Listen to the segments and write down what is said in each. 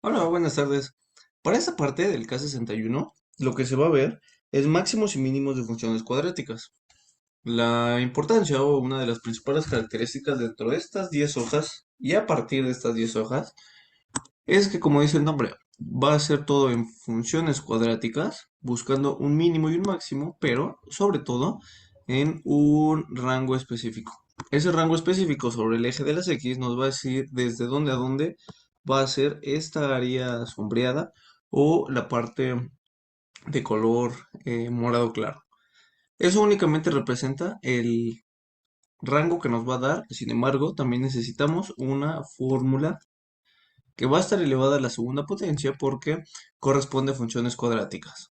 Hola, buenas tardes. Para esta parte del K61, lo que se va a ver es máximos y mínimos de funciones cuadráticas. La importancia o una de las principales características dentro de estas 10 hojas y a partir de estas 10 hojas es que, como dice el nombre, va a ser todo en funciones cuadráticas, buscando un mínimo y un máximo, pero sobre todo en un rango específico. Ese rango específico sobre el eje de las X nos va a decir desde dónde a dónde va a ser esta área sombreada o la parte de color morado claro. Eso únicamente representa el rango que nos va a dar. Sin embargo, también necesitamos una fórmula que va a estar elevada a la segunda potencia porque corresponde a funciones cuadráticas.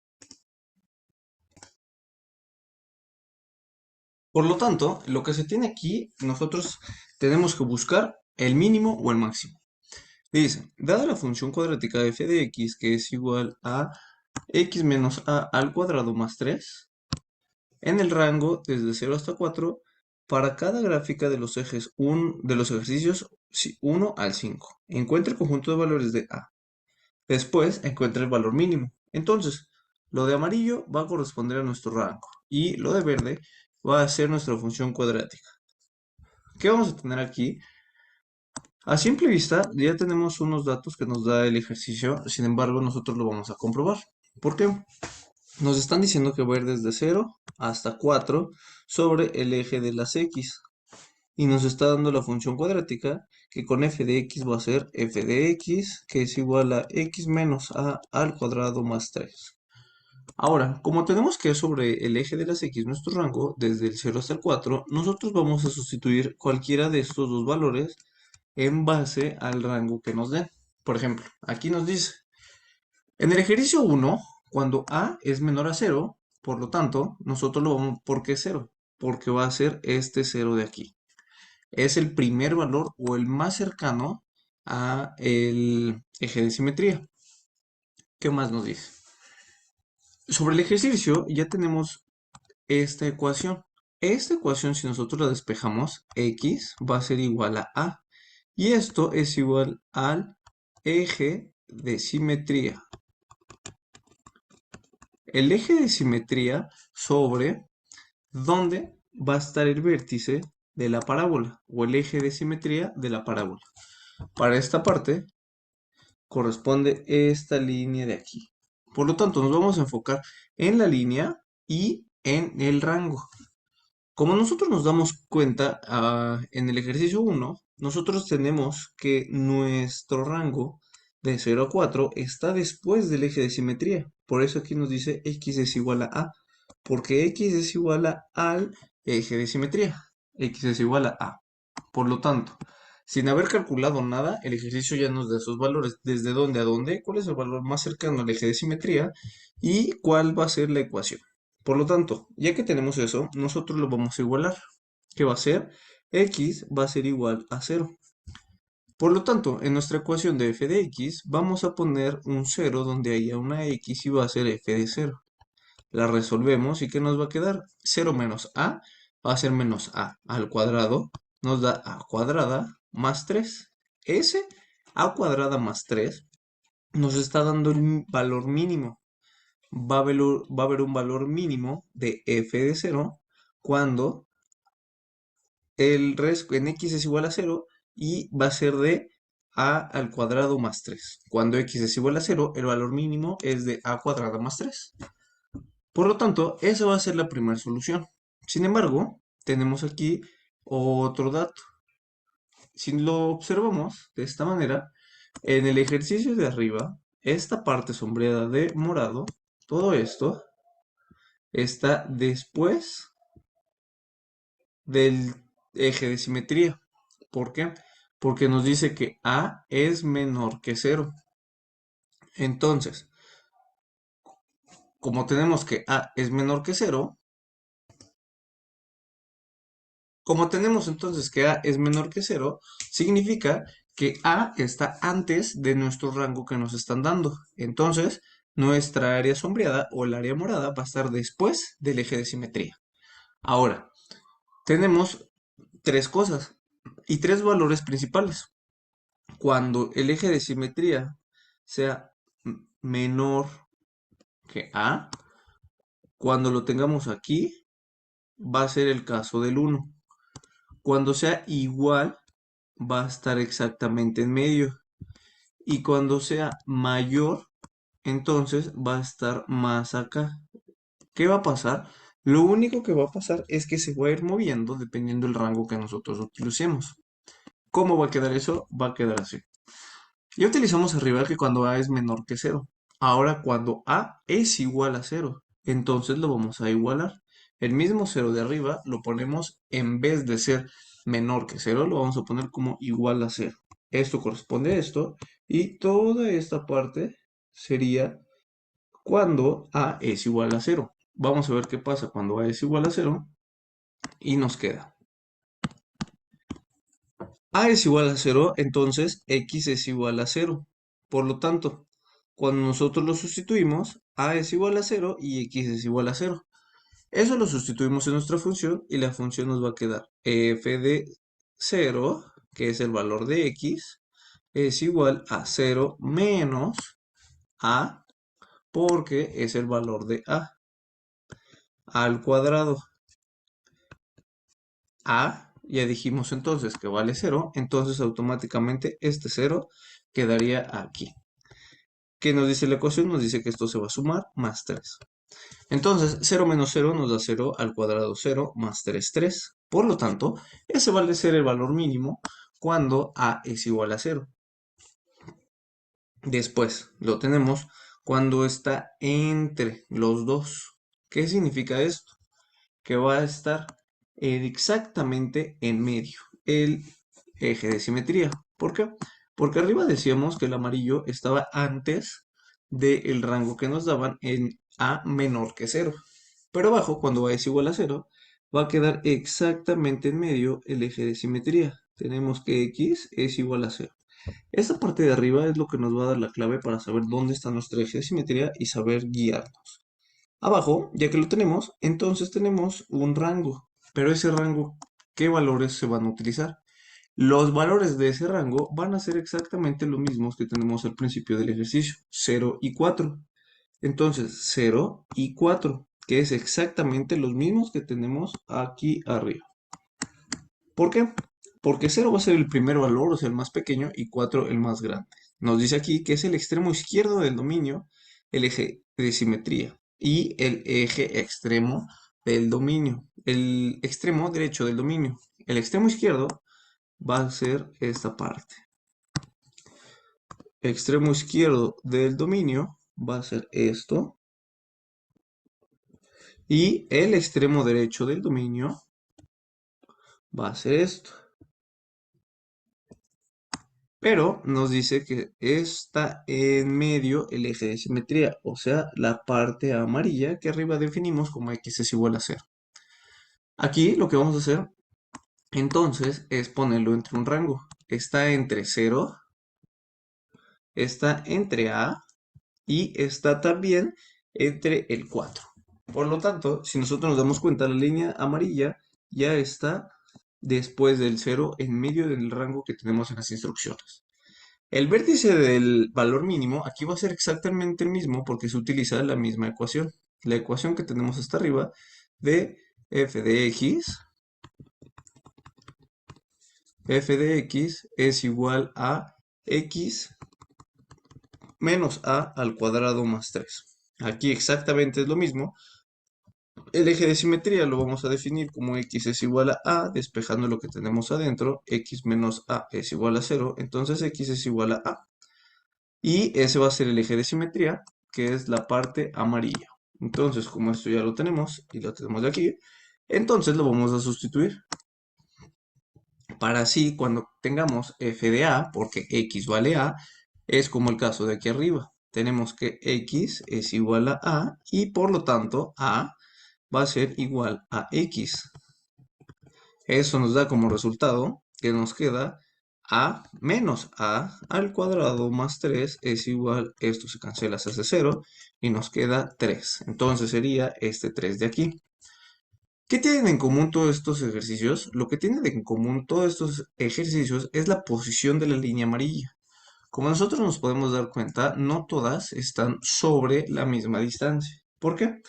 Por lo tanto, lo que se tiene aquí, nosotros tenemos que buscar el mínimo o el máximo. Dice, dada la función cuadrática de f de x, que es igual a x menos a al cuadrado más 3, en el rango desde 0 hasta 4, para cada gráfica de los ejes de los ejercicios 1 al 5. Encuentra el conjunto de valores de a. Después encuentra el valor mínimo. Entonces, lo de amarillo va a corresponder a nuestro rango y lo de verde va a ser nuestra función cuadrática. ¿Qué vamos a tener aquí? A simple vista ya tenemos unos datos que nos da el ejercicio, sin embargo nosotros lo vamos a comprobar. ¿Por qué? Nos están diciendo que va a ir desde 0 hasta 4 sobre el eje de las X y nos está dando la función cuadrática que con f de x va a ser f de x, que es igual a x menos a al cuadrado más 3. Ahora, como tenemos que es sobre el eje de las X nuestro rango, desde el 0 hasta el 4, nosotros vamos a sustituir cualquiera de estos dos valores en base al rango que nos den. Por ejemplo, aquí nos dice, en el ejercicio 1, cuando a es menor a 0, por lo tanto, nosotros lo vamos, ¿por qué 0? Porque va a ser este 0 de aquí. Es el primer valor o el más cercano a el eje de simetría. ¿Qué más nos dice? Sobre el ejercicio ya tenemos esta ecuación. Esta ecuación, si nosotros la despejamos, x va a ser igual a a. Y esto es igual al eje de simetría. El eje de simetría sobre dónde va a estar el vértice de la parábola o el eje de simetría de la parábola. Para esta parte corresponde esta línea de aquí. Por lo tanto, nos vamos a enfocar en la línea y en el rango. Como nosotros nos damos cuenta en el ejercicio 1, nosotros tenemos que nuestro rango de 0 a 4 está después del eje de simetría. Por eso aquí nos dice x es igual a, porque x es igual al eje de simetría. X es igual a. Por lo tanto, sin haber calculado nada, el ejercicio ya nos da esos valores. ¿Desde dónde a dónde? ¿Cuál es el valor más cercano al eje de simetría? ¿Y cuál va a ser la ecuación? Por lo tanto, ya que tenemos eso, nosotros lo vamos a igualar. ¿Qué va a ser? X va a ser igual a 0. Por lo tanto, en nuestra ecuación de f de x vamos a poner un 0 donde haya una x y va a ser f de 0. La resolvemos y ¿qué nos va a quedar? 0 menos a va a ser menos a al cuadrado, nos da a cuadrada más 3. Ese a cuadrada más 3 nos está dando el valor mínimo. Va a haber un valor mínimo de f de 0 cuando el resto en x es igual a 0 y va a ser de a al cuadrado más 3. Cuando x es igual a 0, el valor mínimo es de a cuadrada más 3. Por lo tanto, esa va a ser la primera solución. Sin embargo, tenemos aquí otro dato. Si lo observamos de esta manera, en el ejercicio de arriba, esta parte sombreada de morado, todo esto está después del eje de simetría. ¿Por qué? Porque nos dice que a es menor que 0. Entonces, como tenemos que a es menor que 0, como tenemos entonces que a es menor que 0, significa que a está antes de nuestro rango que nos están dando. Entonces, nuestra área sombreada o el área morada va a estar después del eje de simetría. Ahora, tenemos tres cosas y tres valores principales. Cuando el eje de simetría sea menor que A, cuando lo tengamos aquí, va a ser el caso del 1. Cuando sea igual, va a estar exactamente en medio. Y cuando sea mayor, entonces va a estar más acá. ¿Qué va a pasar? Lo único que va a pasar es que se va a ir moviendo dependiendo del rango que nosotros utilicemos. ¿Cómo va a quedar eso? Va a quedar así. Ya utilizamos arriba que cuando A es menor que cero. Ahora cuando A es igual a cero, entonces lo vamos a igualar. El mismo cero de arriba lo ponemos en vez de ser menor que cero, lo vamos a poner como igual a cero. Esto corresponde a esto y toda esta parte sería cuando A es igual a cero. Vamos a ver qué pasa cuando A es igual a cero y nos queda. A es igual a cero, entonces X es igual a cero. Por lo tanto, cuando nosotros lo sustituimos, A es igual a cero y X es igual a cero. Eso lo sustituimos en nuestra función y la función nos va a quedar f de cero, que es el valor de X, es igual a cero menos A, porque es el valor de A, al cuadrado. A, ya dijimos entonces que vale cero, entonces automáticamente este cero quedaría aquí. ¿Qué nos dice la ecuación? Nos dice que esto se va a sumar más 3. Entonces, 0 menos 0 nos da 0 al cuadrado 0 más 3, 3. Por lo tanto, ese va a ser el valor mínimo cuando A es igual a 0. Después, lo tenemos cuando está entre los dos. ¿Qué significa esto? Que va a estar exactamente en medio, el eje de simetría. ¿Por qué? Porque arriba decíamos que el amarillo estaba antes del rango que nos daban en A menor que cero. Pero abajo, cuando A es igual a cero, va a quedar exactamente en medio el eje de simetría. Tenemos que X es igual a cero. Esta parte de arriba es lo que nos va a dar la clave para saber dónde está nuestro eje de simetría y saber guiarnos. Abajo, ya que lo tenemos, entonces tenemos un rango. Pero ese rango, ¿qué valores se van a utilizar? Los valores de ese rango van a ser exactamente los mismos que tenemos al principio del ejercicio, 0 y 4. Entonces, 0 y 4, que es exactamente los mismos que tenemos aquí arriba. ¿Por qué? Porque 0 va a ser el primer valor, o sea, el más pequeño, y 4 el más grande. Nos dice aquí que es el extremo izquierdo del dominio, el eje de simetría, y el eje extremo del dominio, el extremo derecho del dominio. El extremo izquierdo va a ser esta parte. El extremo izquierdo del dominio va a ser esto. Y el extremo derecho del dominio va a ser esto. Pero nos dice que está en medio el eje de simetría, o sea, la parte amarilla que arriba definimos como x es igual a cero. Aquí lo que vamos a hacer entonces es ponerlo entre un rango. Está entre 0, está entre A y está también entre el 4. Por lo tanto, si nosotros nos damos cuenta, la línea amarilla ya está después del 0 en medio del rango que tenemos en las instrucciones. El vértice del valor mínimo aquí va a ser exactamente el mismo porque se utiliza la misma ecuación. La ecuación que tenemos hasta arriba de f de x es igual a x menos a al cuadrado más 3. Aquí exactamente es lo mismo. El eje de simetría lo vamos a definir como x es igual a, despejando lo que tenemos adentro, x menos a es igual a 0, entonces x es igual a. Y ese va a ser el eje de simetría, que es la parte amarilla. Entonces, como esto ya lo tenemos, y lo tenemos de aquí, entonces lo vamos a sustituir. Para así, cuando tengamos f de a, porque x vale a, es como el caso de aquí arriba. Tenemos que x es igual a y por lo tanto a va a ser igual a x. Eso nos da como resultado que nos queda a menos a al cuadrado más 3 es igual, esto se cancela, se hace 0 y nos queda 3. Entonces sería este 3 de aquí. ¿Qué tienen en común todos estos ejercicios? Lo que tienen en común todos estos ejercicios es la posición de la línea amarilla. Como nosotros nos podemos dar cuenta, no todas están sobre la misma distancia. ¿Por qué?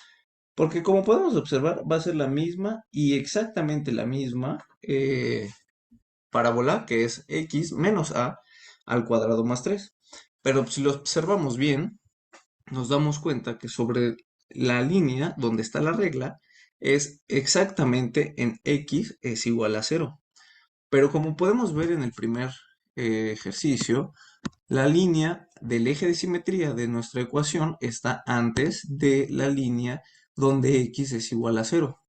Porque como podemos observar, va a ser la misma y exactamente la misma parábola, que es x menos a al cuadrado más 3. Pero si lo observamos bien, nos damos cuenta que sobre la línea donde está la regla es exactamente en x es igual a 0. Pero como podemos ver en el primer ejercicio, la línea del eje de simetría de nuestra ecuación está antes de la línea donde x es igual a 0.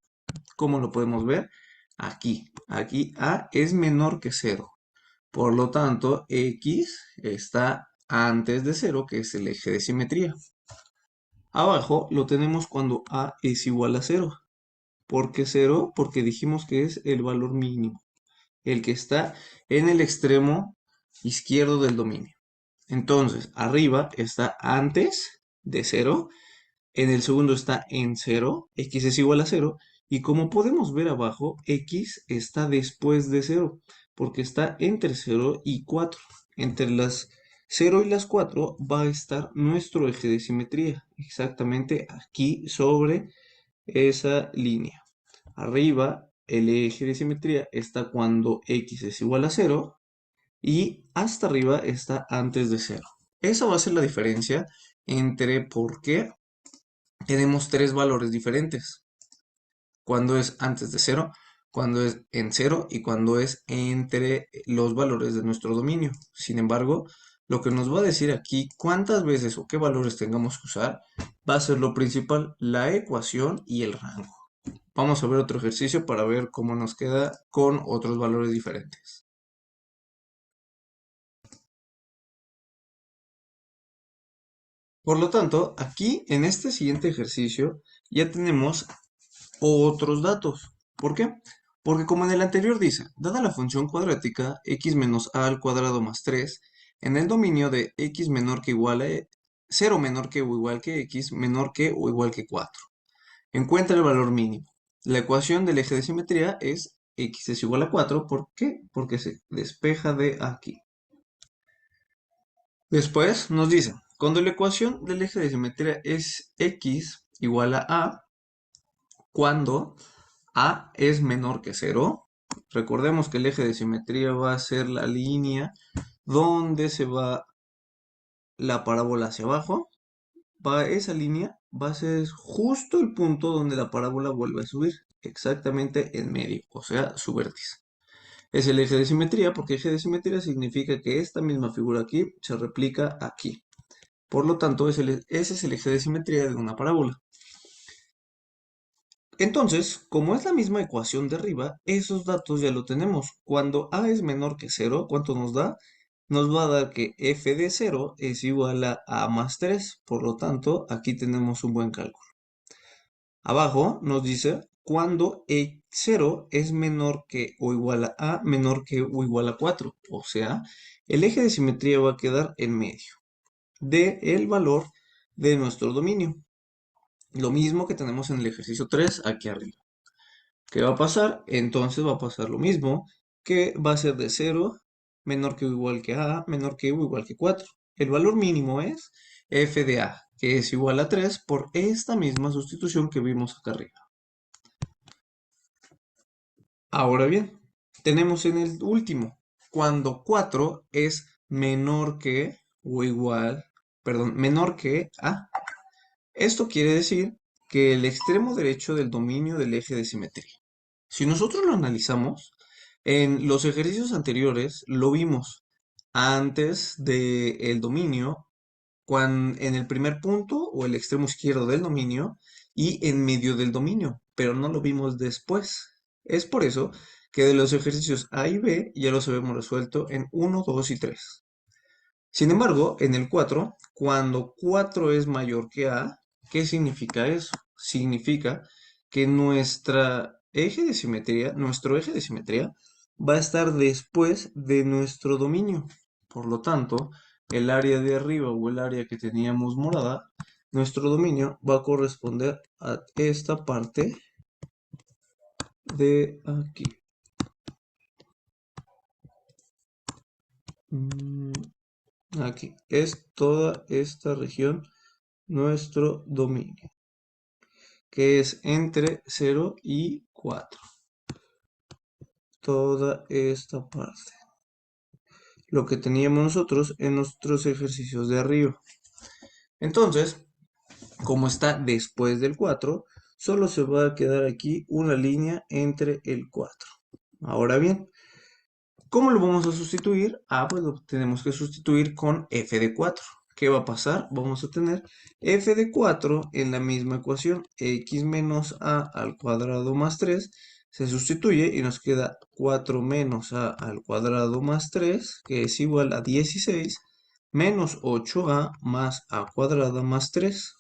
¿Cómo lo podemos ver? Aquí. Aquí a es menor que 0. Por lo tanto, x está antes de 0, que es el eje de simetría. Abajo lo tenemos cuando a es igual a 0. ¿Por qué 0? Porque dijimos que es el valor mínimo, el que está en el extremo izquierdo del dominio. Entonces, arriba está antes de 0, en el segundo está en 0, x es igual a 0, y como podemos ver abajo, x está después de 0, porque está entre 0 y 4. Entre las 0 y las 4 va a estar nuestro eje de simetría, exactamente aquí sobre esa línea. Arriba, el eje de simetría está cuando x es igual a 0, y hasta arriba está antes de 0. Esa va a ser la diferencia entre por qué tenemos tres valores diferentes. Cuando es antes de 0, cuando es en 0 y cuando es entre los valores de nuestro dominio. Sin embargo, lo que nos va a decir aquí cuántas veces o qué valores tengamos que usar va a ser lo principal, la ecuación y el rango. Vamos a ver otro ejercicio para ver cómo nos queda con otros valores diferentes. Por lo tanto, aquí en este siguiente ejercicio ya tenemos otros datos. ¿Por qué? Porque como en el anterior dice, dada la función cuadrática x menos a al cuadrado más 3, en el dominio de x menor que igual a 0 menor que o igual que x menor que o igual que 4. Encuentra el valor mínimo. La ecuación del eje de simetría es x es igual a 4. ¿Por qué? Porque se despeja de aquí. Después nos dice, cuando la ecuación del eje de simetría es x igual a, cuando a es menor que 0, recordemos que el eje de simetría va a ser la línea donde se va la parábola hacia abajo. Esa línea va a ser justo el punto donde la parábola vuelve a subir, exactamente en medio, o sea, su vértice. Es el eje de simetría porque eje de simetría significa que esta misma figura aquí se replica aquí. Por lo tanto, ese es el eje de simetría de una parábola. Entonces, como es la misma ecuación de arriba, esos datos ya lo tenemos. Cuando a es menor que 0, ¿cuánto nos da? Nos va a dar que f de 0 es igual a más 3. Por lo tanto, aquí tenemos un buen cálculo. Abajo nos dice cuando 0 es menor que o igual a menor que o igual a 4. O sea, el eje de simetría va a quedar en medio del valor de nuestro dominio. Lo mismo que tenemos en el ejercicio 3 aquí arriba. ¿Qué va a pasar? Entonces va a pasar lo mismo, que va a ser de 0 menor que o igual que a, menor que o igual que 4. El valor mínimo es f de a, que es igual a 3 por esta misma sustitución que vimos acá arriba. Ahora bien, tenemos en el último, cuando 4 es menor que o igual, perdón, menor que a. Esto quiere decir que el extremo derecho del dominio del eje de simetría. Si nosotros lo analizamos, en los ejercicios anteriores lo vimos antes del dominio, en el primer punto o el extremo izquierdo del dominio y en medio del dominio, pero no lo vimos después. Es por eso que de los ejercicios A y B ya los habíamos resuelto en 1, 2 y 3. Sin embargo, en el 4, cuando 4 es mayor que A, ¿qué significa eso? Significa que nuestro eje de simetría va a estar después de nuestro dominio. Por lo tanto, el área de arriba o el área que teníamos morada, nuestro dominio va a corresponder a esta parte de aquí. Aquí es toda esta región nuestro dominio, que es entre 0 y 4. Toda esta parte. Lo que teníamos nosotros en nuestros ejercicios de arriba. Entonces, como está después del 4, solo se va a quedar aquí una línea entre el 4. Ahora bien, ¿cómo lo vamos a sustituir? Pues lo tenemos que sustituir con f de 4. ¿Qué va a pasar? Vamos a tener f de 4 en la misma ecuación, x menos a al cuadrado más 3, se sustituye y nos queda 4 menos a al cuadrado más 3, que es igual a 16, menos 8a más a cuadrada más 3.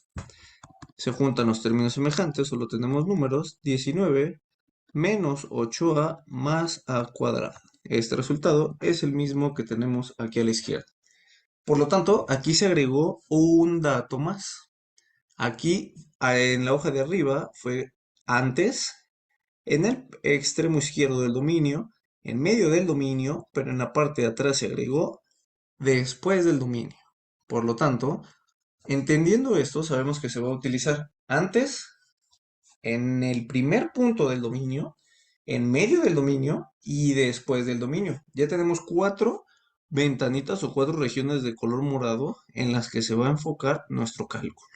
Se juntan los términos semejantes, solo tenemos números, 19 menos 8a más a cuadrado. Este resultado es el mismo que tenemos aquí a la izquierda. Por lo tanto, aquí se agregó un dato más. Aquí en la hoja de arriba fue antes, en el extremo izquierdo del dominio, en medio del dominio, pero en la parte de atrás se agregó después del dominio. Por lo tanto, entendiendo esto, sabemos que se va a utilizar antes, en el primer punto del dominio, en medio del dominio y después del dominio. Ya tenemos 4 ventanitas o 4 regiones de color morado en las que se va a enfocar nuestro cálculo.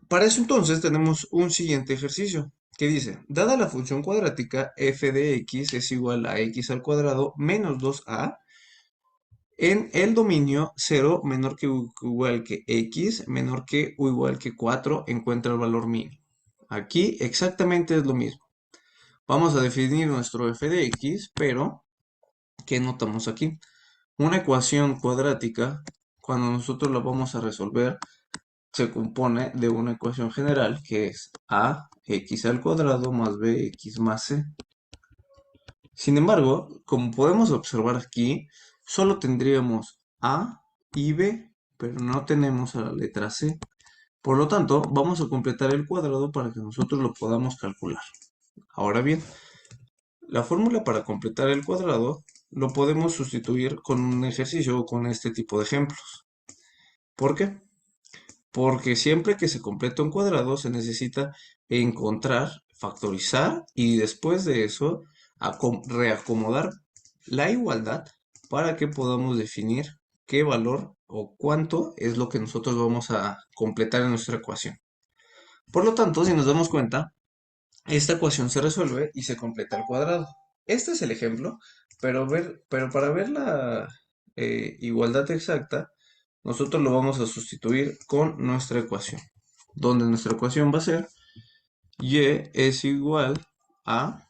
Para eso entonces tenemos un siguiente ejercicio que dice, dada la función cuadrática f de x es igual a x al cuadrado menos 2a, en el dominio 0 menor que o igual que x, menor que o igual que 4, encuentra el valor mínimo. Aquí exactamente es lo mismo. Vamos a definir nuestro f de x, pero ¿qué notamos aquí? Una ecuación cuadrática, cuando nosotros la vamos a resolver, se compone de una ecuación general que es ax al cuadrado más bx más c. Sin embargo, como podemos observar aquí, solo tendríamos a y b, pero no tenemos a la letra c. Por lo tanto, vamos a completar el cuadrado para que nosotros lo podamos calcular. Ahora bien, la fórmula para completar el cuadrado lo podemos sustituir con un ejercicio o con este tipo de ejemplos. ¿Por qué? Porque siempre que se completa un cuadrado se necesita encontrar, factorizar y después de eso reacomodar la igualdad para que podamos definir qué valor o cuánto es lo que nosotros vamos a completar en nuestra ecuación. Por lo tanto, si nos damos cuenta, esta ecuación se resuelve y se completa el cuadrado. Este es el ejemplo, pero para ver la igualdad exacta, nosotros lo vamos a sustituir con nuestra ecuación, donde nuestra ecuación va a ser y es igual a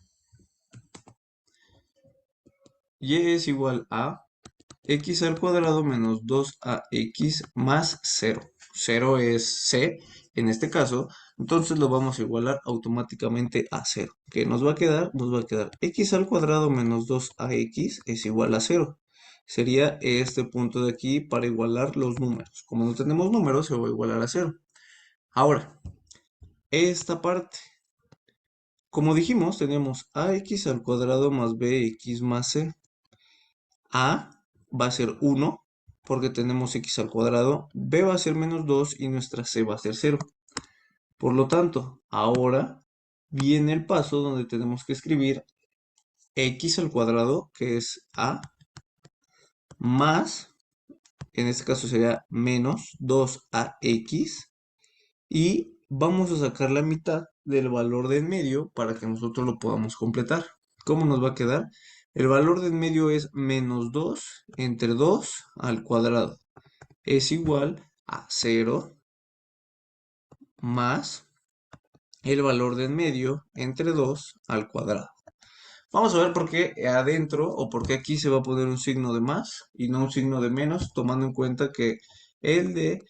x al cuadrado menos 2ax más 0. 0 es c en este caso, entonces lo vamos a igualar automáticamente a 0. ¿Qué nos va a quedar? Nos va a quedar x al cuadrado menos 2ax es igual a 0. Sería este punto de aquí para igualar los números. Como no tenemos números, se va a igualar a 0. Ahora, esta parte. Como dijimos, tenemos ax al cuadrado más bx más c. A va a ser 1 porque tenemos x al cuadrado, b va a ser menos 2 y nuestra c va a ser 0. Por lo tanto, ahora viene el paso donde tenemos que escribir x al cuadrado, que es a, más, en este caso sería menos 2ax, y vamos a sacar la mitad del valor de en medio para que nosotros lo podamos completar. ¿Cómo nos va a quedar? El valor de en medio es menos 2 entre 2 al cuadrado. Es igual a 0 más el valor de en medio entre 2 al cuadrado. Vamos a ver por qué adentro o por qué aquí se va a poner un signo de más y no un signo de menos, tomando en cuenta que el de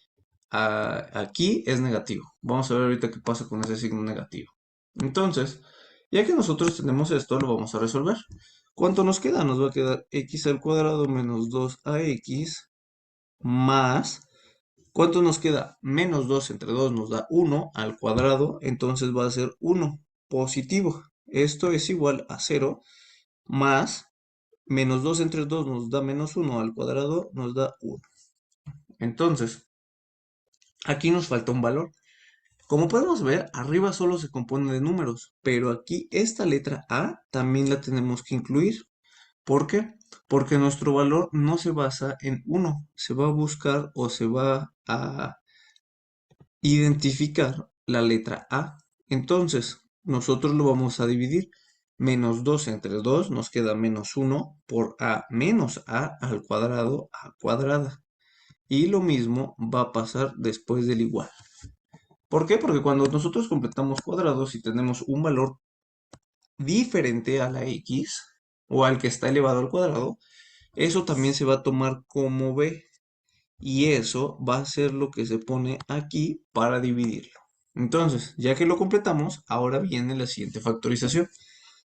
aquí es negativo. Vamos a ver ahorita qué pasa con ese signo negativo. Entonces, ya que nosotros tenemos esto, lo vamos a resolver. ¿Cuánto nos queda? Nos va a quedar x al cuadrado menos 2ax más... ¿Cuánto nos queda? Menos 2 entre 2 nos da 1 al cuadrado, entonces va a ser 1 positivo. Esto es igual a 0 más menos 2 entre 2 nos da menos 1 al cuadrado, nos da 1. Entonces, aquí nos falta un valor. Como podemos ver, arriba solo se compone de números, pero aquí esta letra A también la tenemos que incluir. ¿Por qué? Porque nuestro valor no se basa en uno, se va a buscar o se va a identificar la letra A. Entonces, nosotros lo vamos a dividir. Menos 2 entre 2 nos queda menos uno por A menos A al cuadrado A cuadrada. Y lo mismo va a pasar después del igual. ¿Por qué? Porque cuando nosotros completamos cuadrados y tenemos un valor diferente a la X o al que está elevado al cuadrado, eso también se va a tomar como B. Y eso va a ser lo que se pone aquí para dividirlo. Entonces, ya que lo completamos, ahora viene la siguiente factorización.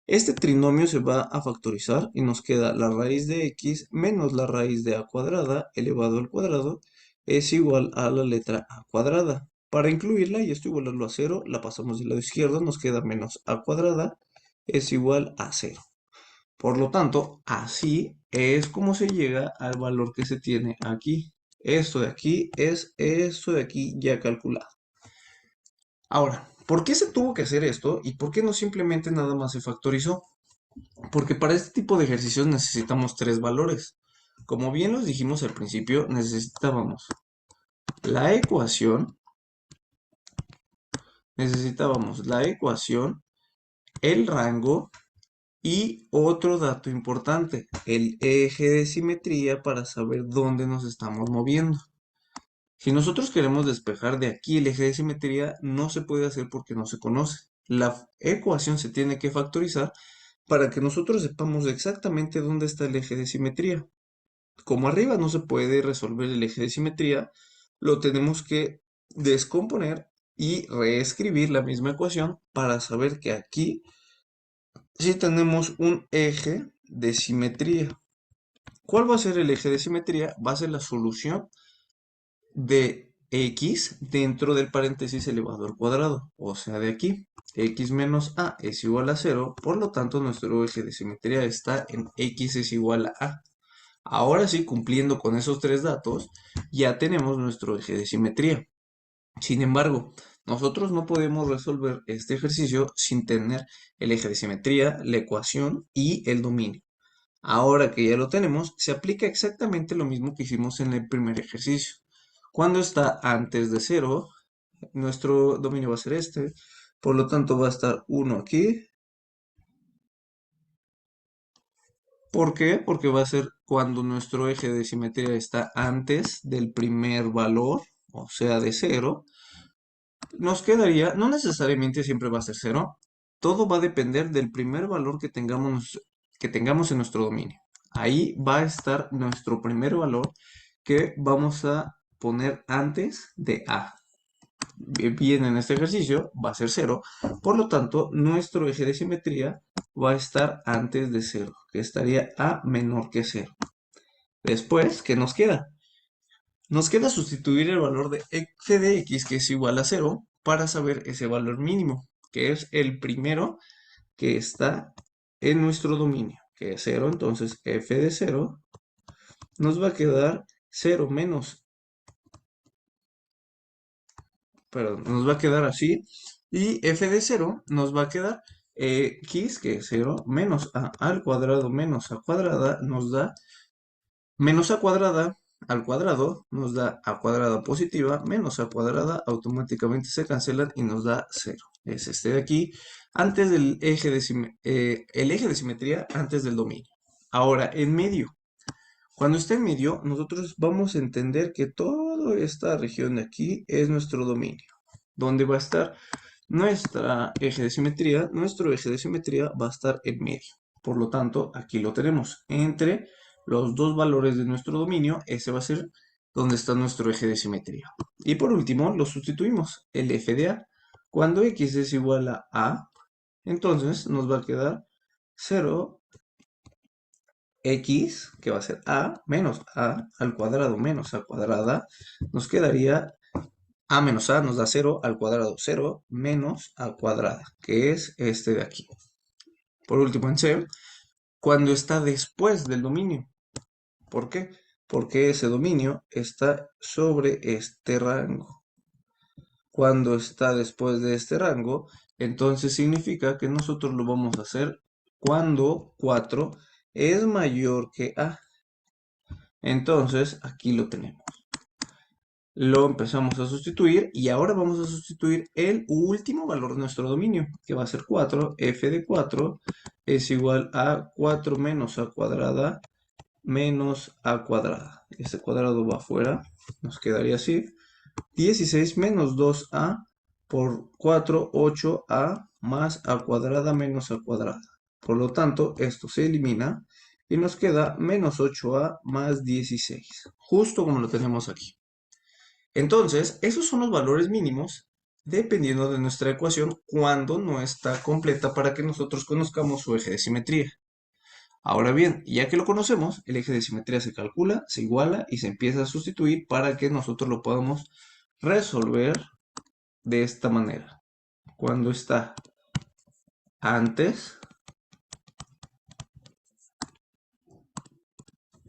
Este trinomio se va a factorizar y nos queda la raíz de x menos la raíz de a cuadrada elevado al cuadrado es igual a la letra a cuadrada. Para incluirla y esto igualarlo a cero, la pasamos del lado izquierdo, nos queda menos a cuadrada es igual a cero. Por lo tanto, así es como se llega al valor que se tiene aquí. Esto de aquí es esto de aquí ya calculado. Ahora, ¿por qué se tuvo que hacer esto y por qué no simplemente nada más se factorizó? Porque para este tipo de ejercicios necesitamos tres valores. Como bien los dijimos al principio, necesitábamos la ecuación, el rango y otro dato importante, el eje de simetría para saber dónde nos estamos moviendo. Si nosotros queremos despejar de aquí el eje de simetría, no se puede hacer porque no se conoce. La ecuación se tiene que factorizar para que nosotros sepamos exactamente dónde está el eje de simetría. Como arriba no se puede resolver el eje de simetría, lo tenemos que descomponer y reescribir la misma ecuación para saber que aquí sí tenemos un eje de simetría. ¿Cuál va a ser el eje de simetría? Va a ser la solución de x dentro del paréntesis elevado al cuadrado, o sea, de aquí. X menos a es igual a 0, por lo tanto nuestro eje de simetría está en x es igual a a. Ahora sí, cumpliendo con esos tres datos, ya tenemos nuestro eje de simetría. Sin embargo, nosotros no podemos resolver este ejercicio sin tener el eje de simetría, la ecuación y el dominio. Ahora que ya lo tenemos, se aplica exactamente lo mismo que hicimos en el primer ejercicio. Cuando está antes de 0, nuestro dominio va a ser este, por lo tanto va a estar 1 aquí. ¿Por qué? Porque va a ser cuando nuestro eje de simetría está antes del primer valor, o sea, de 0. Nos quedaría, no necesariamente siempre va a ser 0, todo va a depender del primer valor que tengamos en nuestro dominio. Ahí va a estar nuestro primer valor que vamos a poner antes de A. Bien, en este ejercicio va a ser 0, por lo tanto nuestro eje de simetría va a estar antes de 0, que estaría A menor que 0. Después, ¿qué nos queda? Nos queda sustituir el valor de f de x, que es igual a 0, para saber ese valor mínimo, que es el primero que está en nuestro dominio, que es 0. Entonces, f de 0 nos va a quedar 0 menos, perdón, nos va a quedar así. Y f de 0 nos va a quedar x, que es 0, menos a al cuadrado menos a cuadrada, nos da menos a cuadrada al cuadrado nos da a cuadrada positiva, menos a cuadrada automáticamente se cancelan y nos da 0. Es este de aquí, antes del eje el eje de simetría antes del dominio. Ahora, en medio. Cuando esté en medio, nosotros vamos a entender que toda esta región de aquí es nuestro dominio. Donde va a estar nuestro eje de simetría va a estar en medio. Por lo tanto, aquí lo tenemos. Entre los dos valores de nuestro dominio, ese va a ser donde está nuestro eje de simetría. Y por último, lo sustituimos, el f de a. Cuando x es igual a, entonces nos va a quedar 0 x, que va a ser a, menos a al cuadrado menos a cuadrada, nos quedaría a menos a nos da 0 al cuadrado 0 menos a cuadrada, que es este de aquí. Por último, en C, cuando está después del dominio. ¿Por qué? porque ese dominio está sobre este rango. Cuando está después de este rango, entonces significa que nosotros lo vamos a hacer cuando 4 es mayor que A. Entonces, aquí lo tenemos. Lo empezamos a sustituir y ahora vamos a sustituir el último valor de nuestro dominio, que va a ser 4. F de 4 es igual a 4 menos A cuadrada menos A cuadrada. Este cuadrado va afuera, nos quedaría así. 16 menos 2A por 4, 8A más A cuadrada menos A cuadrada. Por lo tanto, esto se elimina y nos queda menos 8A más 16, justo como lo tenemos aquí. Entonces, esos son los valores mínimos dependiendo de nuestra ecuación cuando no está completa para que nosotros conozcamos su eje de simetría. Ahora bien, ya que lo conocemos, el eje de simetría se calcula, se iguala y se empieza a sustituir para que nosotros lo podamos resolver de esta manera. Cuando está antes,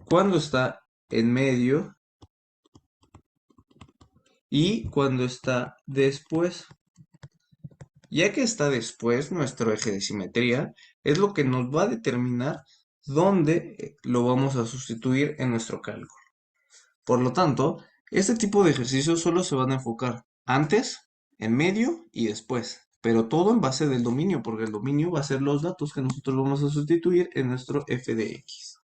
cuando está en medio y cuando está después. Ya que está después, nuestro eje de simetría es lo que nos va a determinar dónde lo vamos a sustituir en nuestro cálculo. Por lo tanto, este tipo de ejercicios solo se van a enfocar antes, en medio y después, pero todo en base del dominio, porque el dominio va a ser los datos que nosotros vamos a sustituir en nuestro f de x.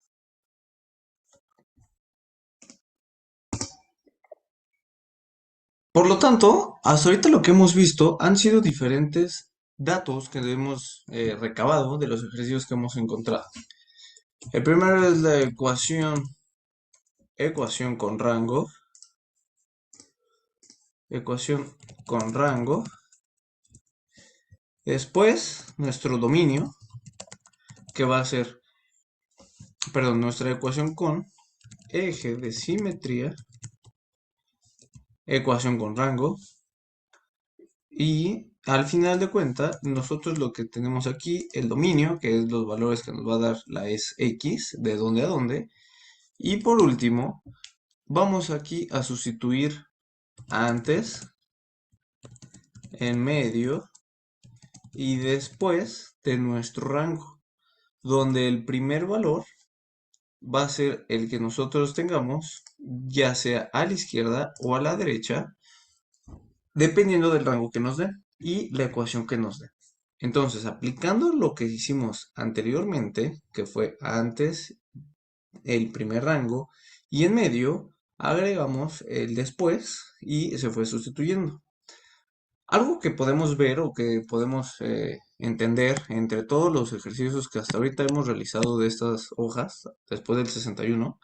Por lo tanto, hasta ahorita lo que hemos visto han sido diferentes datos que hemos recabado de los ejercicios que hemos encontrado. El primero es la ecuación con rango, ecuación con rango. Después, nuestro dominio, que va a ser, perdón, nuestra ecuación con eje de simetría, ecuación con rango. Y al final de cuentas, nosotros lo que tenemos aquí, el dominio, que es los valores que nos va a dar la es x, de dónde a dónde. Y por último, vamos aquí a sustituir antes, en medio y después de nuestro rango, donde el primer valor va a ser el que nosotros tengamos, ya sea a la izquierda o a la derecha, dependiendo del rango que nos dé y la ecuación que nos dé. Entonces, aplicando lo que hicimos anteriormente, que fue antes el primer rango, y en medio agregamos el después y se fue sustituyendo. Algo que podemos ver o que podemos entender entre todos los ejercicios que hasta ahorita hemos realizado de estas hojas, después del 61,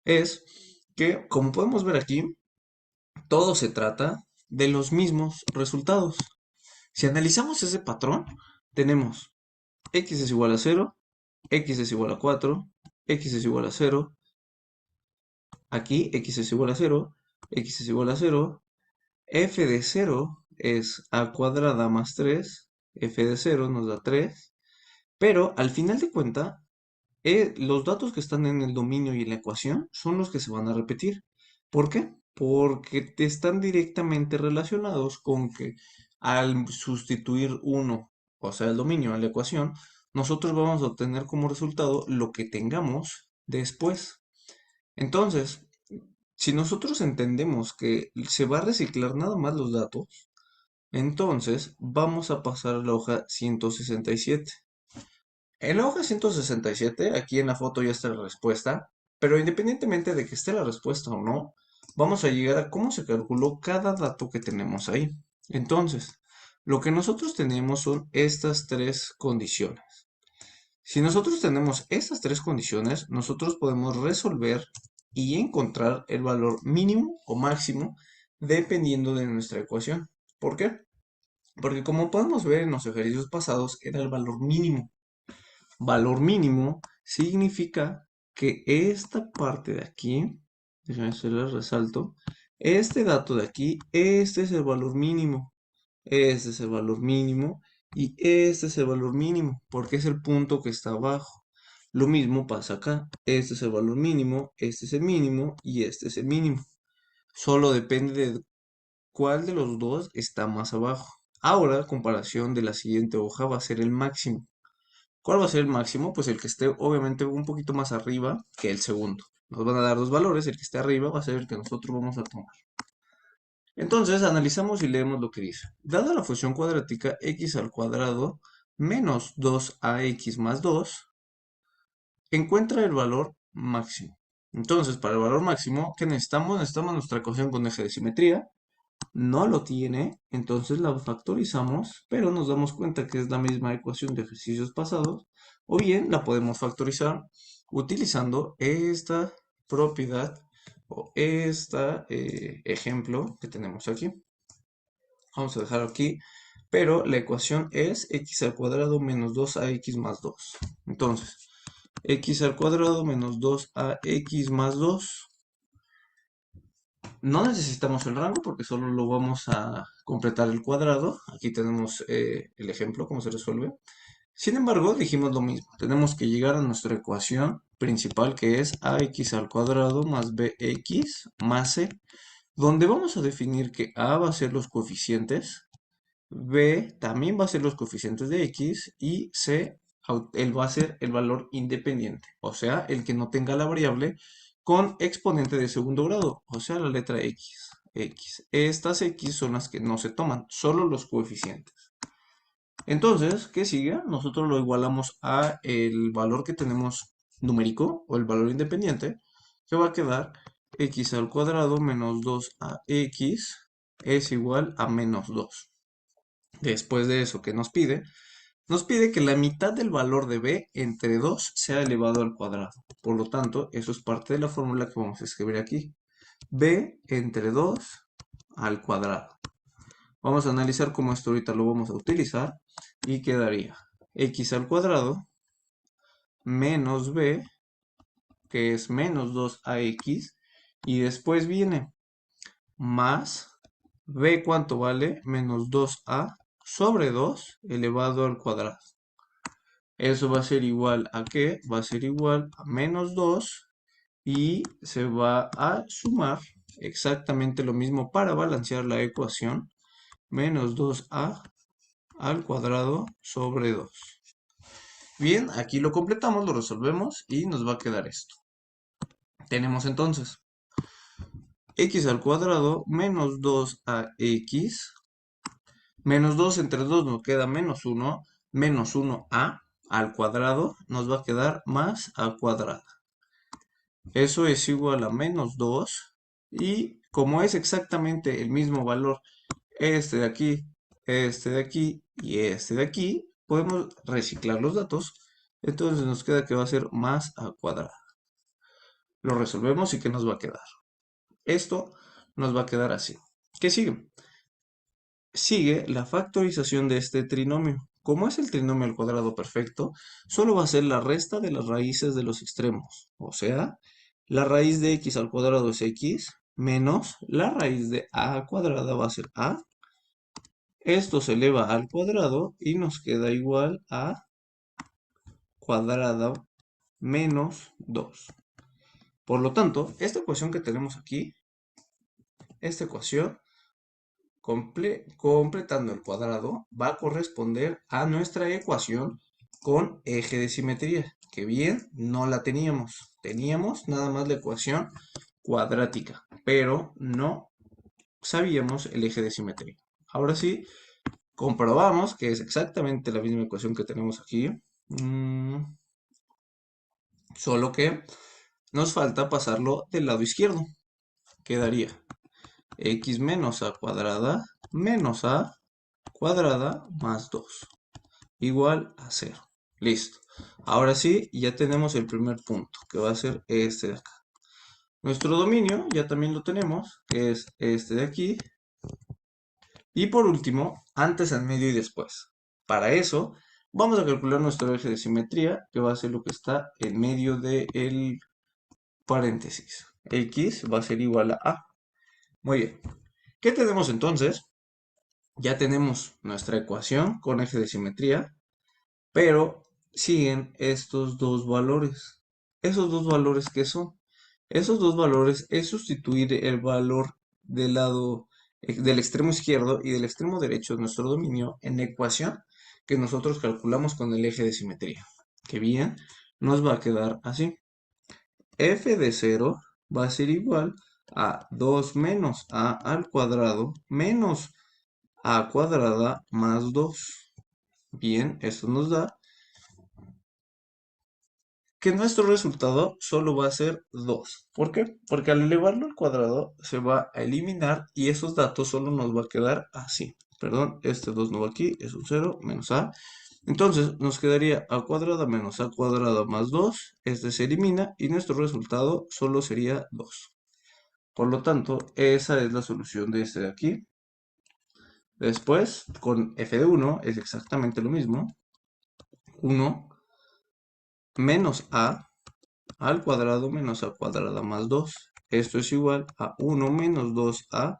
es que, como podemos ver aquí, todo se trata de los mismos resultados. Si analizamos ese patrón, tenemos x es igual a 0, x es igual a 4, x es igual a 0, aquí x es igual a 0, x es igual a 0, f de 0 es a cuadrada más 3, f de 0 nos da 3, pero al final de cuentas, los datos que están en el dominio y en la ecuación son los que se van a repetir. ¿Por qué? Porque están directamente relacionados con que al sustituir uno, o sea, el dominio en la ecuación, nosotros vamos a obtener como resultado lo que tengamos después. Entonces, si nosotros entendemos que se va a reciclar nada más los datos, entonces vamos a pasar a la hoja 167. En la hoja 167, aquí en la foto ya está la respuesta, pero independientemente de que esté la respuesta o no, vamos a llegar a cómo se calculó cada dato que tenemos ahí. Entonces, lo que nosotros tenemos son estas tres condiciones. Si nosotros tenemos estas tres condiciones, nosotros podemos resolver y encontrar el valor mínimo o máximo dependiendo de nuestra ecuación. ¿Por qué? Porque como podemos ver en los ejercicios pasados, era el valor mínimo. Valor mínimo significa que esta parte de aquí, déjenme hacerles resalto, este dato de aquí, este es el valor mínimo, este es el valor mínimo y este es el valor mínimo, porque es el punto que está abajo. Lo mismo pasa acá. Este es el valor mínimo, este es el mínimo y este es el mínimo. Solo depende de cuál de los dos está más abajo. Ahora, comparación de la siguiente hoja va a ser el máximo. ¿Cuál va a ser el máximo? Pues el que esté obviamente un poquito más arriba que el segundo. Nos van a dar dos valores, el que esté arriba va a ser el que nosotros vamos a tomar. Entonces, analizamos y leemos lo que dice. Dada la función cuadrática x al cuadrado menos 2ax más 2, encuentra el valor máximo. Entonces, para el valor máximo, ¿qué necesitamos? Necesitamos nuestra ecuación con eje de simetría. No lo tiene, entonces la factorizamos, pero nos damos cuenta que es la misma ecuación de ejercicios pasados, o bien la podemos factorizar utilizando esta propiedad o este ejemplo que tenemos aquí. Vamos a dejarlo aquí, pero la ecuación es x al cuadrado menos 2ax más 2. Entonces, x al cuadrado menos 2ax más 2. No necesitamos el rango porque solo lo vamos a completar el cuadrado. Aquí tenemos el ejemplo, cómo se resuelve. Sin embargo, dijimos lo mismo. Tenemos que llegar a nuestra ecuación principal que es ax al cuadrado más bx más c, donde vamos a definir que a va a ser los coeficientes, b también va a ser los coeficientes de x y c él va a ser el valor independiente, o sea, el que no tenga la variable con exponente de segundo grado, o sea, la letra x. Estas x son las que no se toman, solo los coeficientes. Entonces, ¿qué sigue? Nosotros lo igualamos a el valor que tenemos numérico o el valor independiente, que va a quedar x al cuadrado menos 2ax es igual a menos 2. Después de eso, ¿qué nos pide? Nos pide que la mitad del valor de b entre 2 sea elevado al cuadrado. Por lo tanto, eso es parte de la fórmula que vamos a escribir aquí. B entre 2 al cuadrado. Vamos a analizar cómo esto ahorita lo vamos a utilizar y quedaría x al cuadrado menos b, que es menos 2ax, y después viene más b, ¿cuánto vale? Menos 2a sobre 2 elevado al cuadrado. Eso va a ser igual a ¿qué? Va a ser igual a menos 2 y se va a sumar exactamente lo mismo para balancear la ecuación. Menos 2a al cuadrado sobre 2. Bien, aquí lo completamos, lo resolvemos y nos va a quedar esto. Tenemos entonces x al cuadrado menos 2ax. Menos 2 entre 2 nos queda menos 1a al cuadrado nos va a quedar más a cuadrado. Eso es igual a menos 2 y como es exactamente el mismo valor este de aquí y este de aquí, podemos reciclar los datos, entonces nos queda que va a ser más a cuadrado. Lo resolvemos y ¿qué nos va a quedar? Esto nos va a quedar así. ¿Qué sigue? Sigue la factorización de este trinomio. Como es el trinomio al cuadrado perfecto, solo va a ser la resta de las raíces de los extremos. O sea, la raíz de x al cuadrado es x, menos la raíz de a cuadrada va a ser a. Esto se eleva al cuadrado y nos queda igual a cuadrada menos 2. Por lo tanto, esta ecuación que tenemos aquí, esta ecuación completando el cuadrado va a corresponder a nuestra ecuación con eje de simetría, que bien no la teníamos. Teníamos nada más la ecuación cuadrática, pero no sabíamos el eje de simetría. Ahora sí, comprobamos que es exactamente la misma ecuación que tenemos aquí, solo que nos falta pasarlo del lado izquierdo. Quedaría x menos a cuadrada menos a cuadrada más 2 igual a 0. Listo. Ahora sí, ya tenemos el primer punto, que va a ser este de acá. Nuestro dominio ya también lo tenemos, que es este de aquí. Y por último, antes, en medio y después. Para eso, vamos a calcular nuestro eje de simetría, que va a ser lo que está en medio del paréntesis. X va a ser igual a A. Muy bien. ¿Qué tenemos entonces? Ya tenemos nuestra ecuación con eje de simetría, pero siguen estos dos valores. ¿Esos dos valores qué son? Esos dos valores es sustituir el valor del lado del extremo izquierdo y del extremo derecho de nuestro dominio en la ecuación que nosotros calculamos con el eje de simetría. Que bien, nos va a quedar así. F de 0 va a ser igual a 2 menos a al cuadrado menos a cuadrada más 2. Bien, esto nos da que nuestro resultado solo va a ser 2. ¿Por qué? Porque al elevarlo al cuadrado se va a eliminar y esos datos solo nos va a quedar así. Perdón, este 2 no va aquí, es un 0 menos a. Entonces nos quedaría a cuadrada menos a cuadrada más 2. Este se elimina y nuestro resultado solo sería 2. Por lo tanto, esa es la solución de este de aquí. Después, con f de 1 es exactamente lo mismo. 1 menos a al cuadrado menos a cuadrada más 2. Esto es igual a 1 menos 2a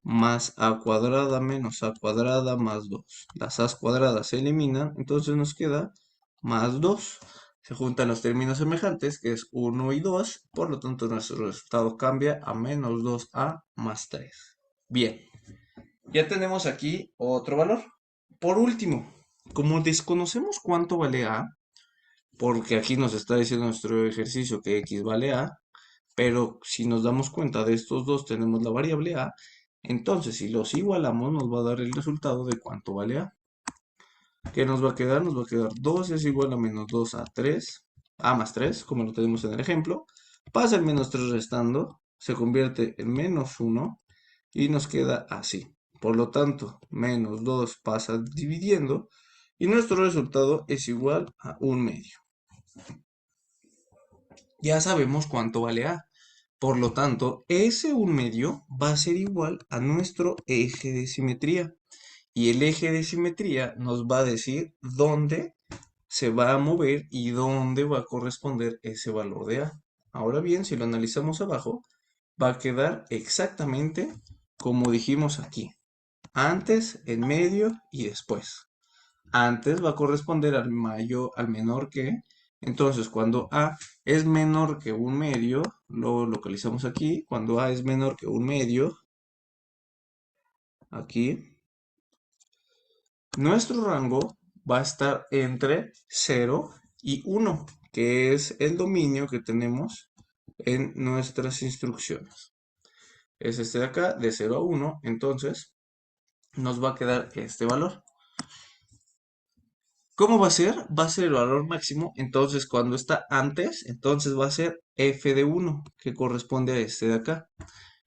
más a cuadrada menos a cuadrada más 2. Las a cuadradas se eliminan, entonces nos queda más 2. Se juntan los términos semejantes, que es 1 y 2, por lo tanto nuestro resultado cambia a menos 2a más 3. Bien, ya tenemos aquí otro valor. Por último, como desconocemos cuánto vale a, porque aquí nos está diciendo nuestro ejercicio que x vale a, pero si nos damos cuenta de estos dos tenemos la variable a, entonces si los igualamos nos va a dar el resultado de cuánto vale a. ¿Qué nos va a quedar? Nos va a quedar 2 es igual a menos 2 a 3, a más 3, como lo tenemos en el ejemplo. Pasa el menos 3 restando, se convierte en menos 1 y nos queda así. Por lo tanto, menos 2 pasa dividiendo y nuestro resultado es igual a 1/2. Ya sabemos cuánto vale a. Por lo tanto, ese 1/2 va a ser igual a nuestro eje de simetría. Y el eje de simetría nos va a decir dónde se va a mover y dónde va a corresponder ese valor de a. Ahora bien, si lo analizamos abajo, va a quedar exactamente como dijimos aquí. Antes, en medio y después. Antes va a corresponder al mayor, al menor que. Entonces, cuando a es menor que 1/2, lo localizamos aquí. Cuando a es menor que 1/2, aquí, nuestro rango va a estar entre 0 y 1, que es el dominio que tenemos en nuestras instrucciones. Es este de acá, de 0 a 1, entonces nos va a quedar este valor. ¿Cómo va a ser? Va a ser el valor máximo, entonces cuando está antes, entonces va a ser f de 1, que corresponde a este de acá.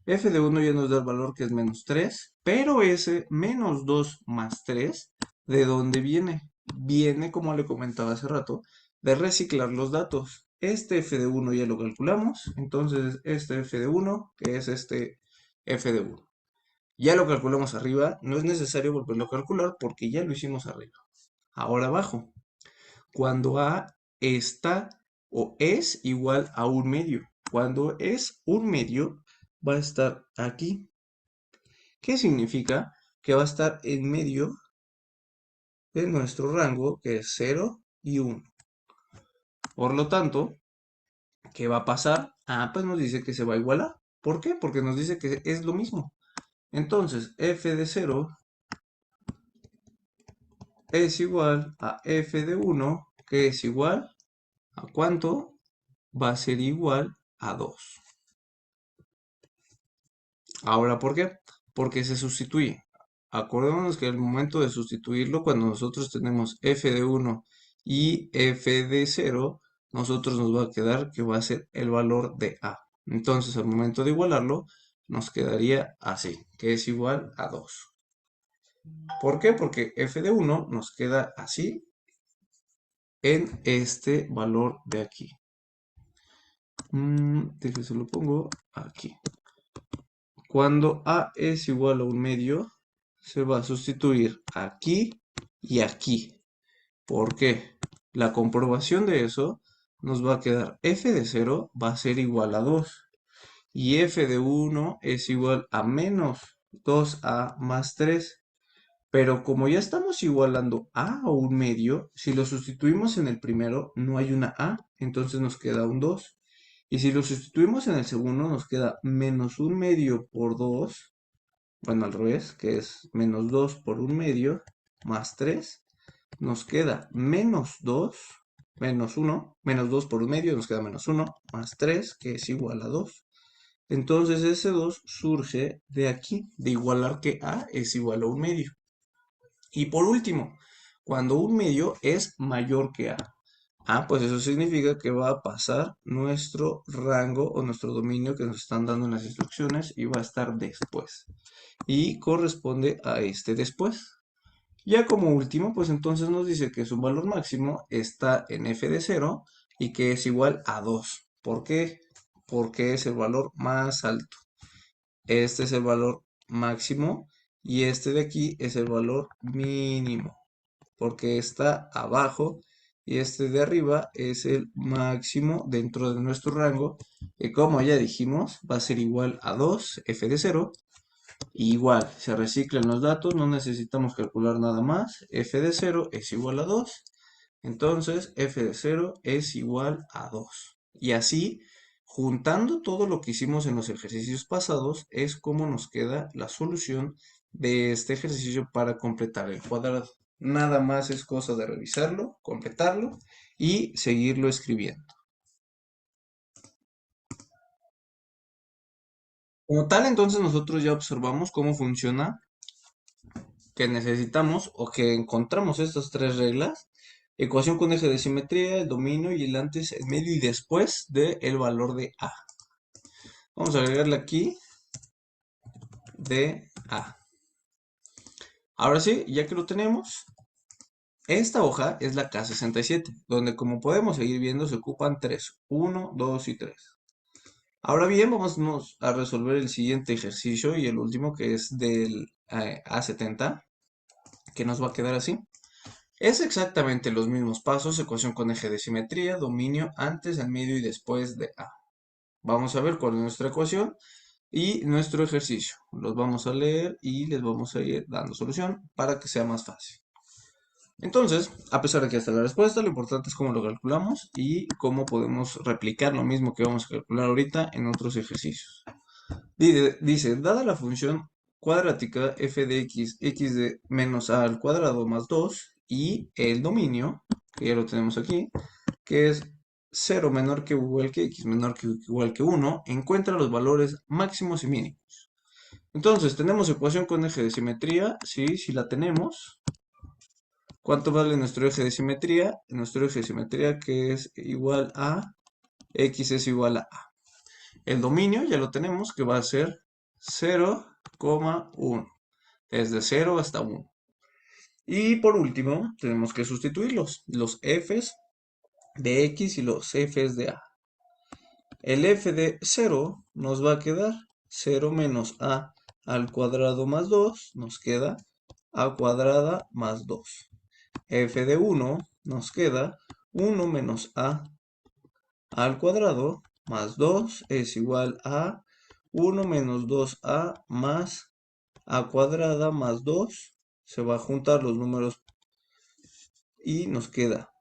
F de 1 ya nos da el valor que es menos 3, pero ese menos 2 más 3, ¿de dónde viene? Viene, como le comentaba hace rato, de reciclar los datos. Este f de 1 ya lo calculamos, entonces este f de 1, que es este f de 1. Ya lo calculamos arriba, no es necesario volverlo a calcular porque ya lo hicimos arriba. Ahora abajo, cuando a está o es igual a 1/2. Cuando es 1/2, va a estar aquí. ¿Qué significa? Que va a estar en medio de nuestro rango, que es 0 y 1. Por lo tanto, ¿qué va a pasar? Pues nos dice que se va a igualar. ¿Por qué? Porque nos dice que es lo mismo. Entonces, f de 0 es igual a f de 1, que es igual a ¿cuánto? Va a ser igual a 2. Ahora, ¿por qué? Porque se sustituye. Acordémonos que al momento de sustituirlo, cuando nosotros tenemos f de 1 y f de 0, nosotros nos va a quedar que va a ser el valor de a. Entonces, al momento de igualarlo, nos quedaría así, que es igual a 2. ¿Por qué? Porque f de 1 nos queda así en este valor de aquí. Déjense lo pongo aquí. Cuando a es igual a 1/2, se va a sustituir aquí y aquí. ¿Por qué? La comprobación de eso nos va a quedar f de 0 va a ser igual a 2 y f de 1 es igual a menos 2a más 3. Pero como ya estamos igualando a un medio, si lo sustituimos en el primero, no hay una a, entonces nos queda un 2. Y si lo sustituimos en el segundo, nos queda menos un medio por 2, bueno, al revés, que es menos 2 por un medio, más 3. Nos queda menos 2 menos 1, menos 2 por un medio, nos queda menos 1, más 3, que es igual a 2. Entonces ese 2 surge de aquí, de igualar que a es igual a un medio. Y por último, cuando un medio es mayor que a. Pues eso significa que va a pasar nuestro rango o nuestro dominio que nos están dando en las instrucciones y va a estar después. Y corresponde a este después. Ya como último, pues entonces nos dice que su valor máximo está en f de 0 y que es igual a 2. ¿Por qué? Porque es el valor más alto. Este es el valor máximo y este de aquí es el valor mínimo, porque está abajo y este de arriba es el máximo dentro de nuestro rango, que como ya dijimos va a ser igual a 2 f de 0. Igual, se reciclan los datos, no necesitamos calcular nada más. F de 0 es igual a 2. Entonces, f de 0 es igual a 2. Y así, juntando todo lo que hicimos en los ejercicios pasados, es como nos queda la solución de este ejercicio para completar el cuadrado. Nada más es cosa de revisarlo, completarlo y seguirlo escribiendo. Como tal, entonces nosotros ya observamos cómo funciona, que necesitamos o que encontramos estas tres reglas: ecuación con eje de simetría, el dominio y el antes, el medio y después del valor de a. Vamos a agregarle aquí de a. Ahora sí, ya que lo tenemos, esta hoja es la K67, donde como podemos seguir viendo se ocupan 3, 1, 2 y 3. Ahora bien, vamos a resolver el siguiente ejercicio y el último, que es del A70, que nos va a quedar así. Es exactamente los mismos pasos: ecuación con eje de simetría, dominio antes, el medio y después de a. Vamos a ver cuál es nuestra ecuación y nuestro ejercicio. Los vamos a leer y les vamos a ir dando solución para que sea más fácil. Entonces, a pesar de que ya está la respuesta, lo importante es cómo lo calculamos y cómo podemos replicar lo mismo que vamos a calcular ahorita en otros ejercicios. Dice, dada la función cuadrática f de x de menos a al cuadrado más 2 y el dominio, que ya lo tenemos aquí, que es 0 menor que o igual que x menor que o igual que 1, encuentra los valores máximos y mínimos. Entonces, tenemos ecuación con eje de simetría, sí, sí la tenemos. ¿Cuánto vale nuestro eje de simetría? Nuestro eje de simetría, que es igual a x es igual a. El dominio ya lo tenemos, que va a ser 0,1, desde 0 hasta 1. Y por último, tenemos que sustituirlos, los f's de x y los f's de a. El f de 0 nos va a quedar 0 menos a al cuadrado más 2, nos queda a cuadrada más 2. F de 1 nos queda 1 menos a al cuadrado más 2 es igual a 1 menos 2a más a cuadrada más 2. Se va a juntar los números y nos queda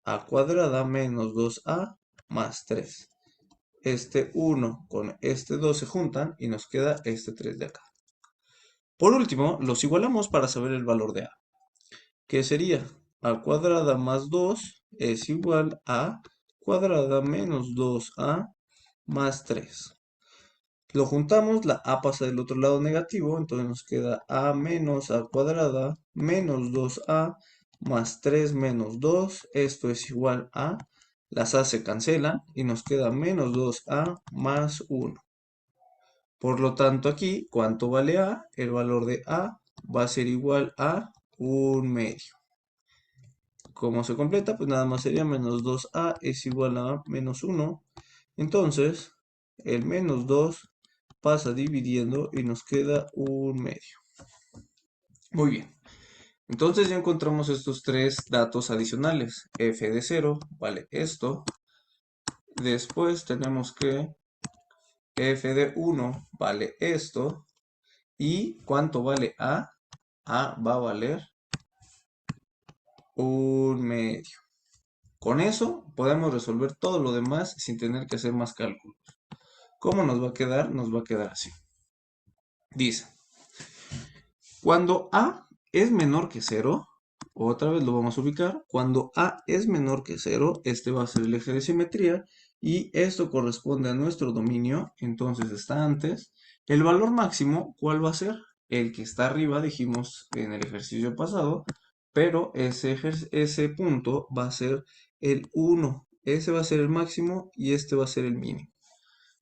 a cuadrada menos 2a más 3. Este 1 con este 2 se juntan y nos queda este 3 de acá. Por último, los igualamos para saber el valor de a, que sería a cuadrada más 2 es igual a cuadrada menos 2a más 3. Lo juntamos, la a pasa del otro lado negativo, entonces nos queda a menos a cuadrada menos 2a más 3 menos 2, esto es igual a, las a se cancelan y nos queda menos 2a más 1. Por lo tanto aquí, ¿cuánto vale a? El valor de a va a ser igual a 1/2. ¿Cómo se completa? Pues nada más sería menos 2a es igual a menos 1. Entonces, el menos 2 pasa dividiendo y nos queda 1/2. Muy bien. Entonces ya encontramos estos tres datos adicionales. F de 0 vale esto. Después tenemos que f de 1 vale esto. ¿Y cuánto vale a? A va a valer 1/2. Con eso podemos resolver todo lo demás sin tener que hacer más cálculos. ¿Cómo nos va a quedar? Nos va a quedar así. Dice, cuando A es menor que 0, otra vez lo vamos a ubicar, cuando A es menor que 0, este va a ser el eje de simetría y esto corresponde a nuestro dominio, entonces está antes. El valor máximo, ¿cuál va a ser? El que está arriba, dijimos en el ejercicio pasado, pero ese punto va a ser el 1. Ese va a ser el máximo y este va a ser el mínimo.